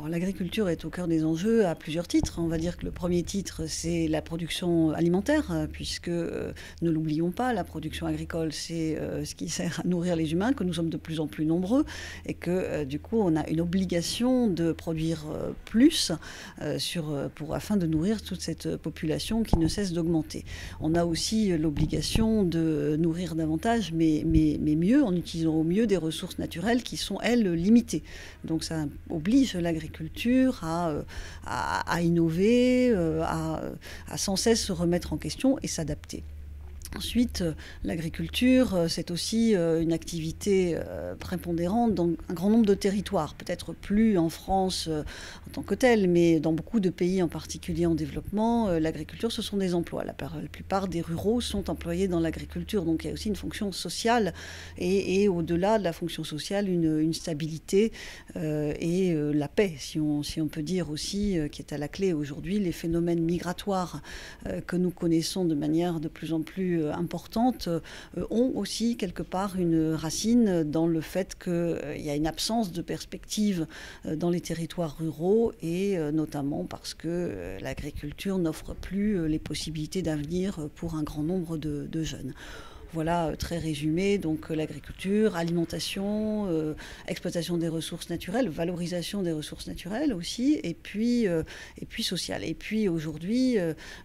Alors, l'agriculture est au cœur des enjeux à plusieurs titres. On va dire que le premier titre, c'est la production alimentaire, puisque, ne l'oublions pas, la production agricole, c'est ce qui sert à nourrir les humains, que nous sommes de plus en plus nombreux, et que du coup, on a une obligation de produire plus afin de nourrir toute cette population qui ne cesse d'augmenter. On a aussi l'obligation de nourrir davantage, mais mieux, en utilisant au mieux des ressources naturelles qui sont, elles, limitées. Donc ça oblige l'agriculture à innover, à sans cesse se remettre en question et s'adapter. Ensuite, l'agriculture, c'est aussi une activité prépondérante dans un grand nombre de territoires. Peut-être plus en France en tant que telle, mais dans beaucoup de pays, en particulier en développement, l'agriculture, ce sont des emplois. La plupart des ruraux sont employés dans l'agriculture. Donc il y a aussi une fonction sociale et au-delà de la fonction sociale, une stabilité et la paix, si on peut dire aussi, qui est à la clé aujourd'hui. Les phénomènes migratoires que nous connaissons de manière de plus en plus importantes ont aussi quelque part une racine dans le fait qu'il y a une absence de perspective dans les territoires ruraux et notamment parce que l'agriculture n'offre plus les possibilités d'avenir pour un grand nombre de jeunes. Voilà, très résumé, donc l'agriculture, alimentation, exploitation des ressources naturelles, valorisation des ressources naturelles aussi, et puis sociale. Et puis aujourd'hui,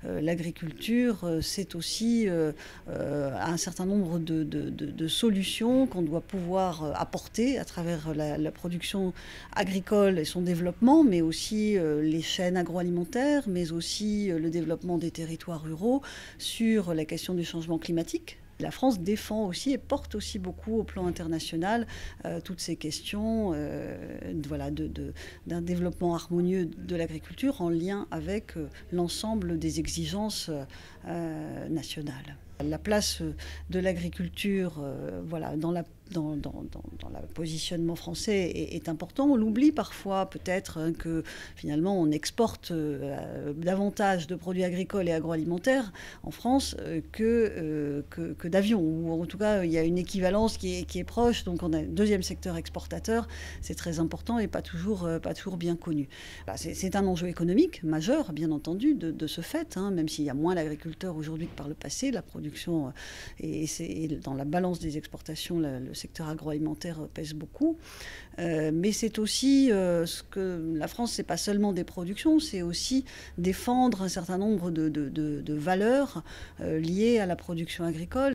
l'agriculture, c'est aussi un certain nombre de solutions qu'on doit pouvoir apporter à travers la production agricole et son développement, mais aussi les chaînes agroalimentaires, mais aussi le développement des territoires ruraux sur la question du changement climatique. La France défend aussi et porte aussi beaucoup au plan international toutes ces questions d'un développement harmonieux de l'agriculture en lien avec l'ensemble des exigences nationales. La place de l'agriculture dans le positionnement français est important. On l'oublie parfois peut-être que finalement on exporte davantage de produits agricoles et agroalimentaires en France que d'avions. Ou en tout cas, il y a une équivalence qui est proche. Donc on a un deuxième secteur exportateur. C'est très important et pas toujours bien connu. C'est un enjeu économique majeur, bien entendu, de ce fait, même s'il y a moins d'agriculteurs aujourd'hui que par le passé. La production et dans la balance des exportations, le secteur agroalimentaire pèse beaucoup. Mais c'est aussi ce que la France, c'est pas seulement des productions, c'est aussi défendre un certain nombre de valeurs liées à la production agricole.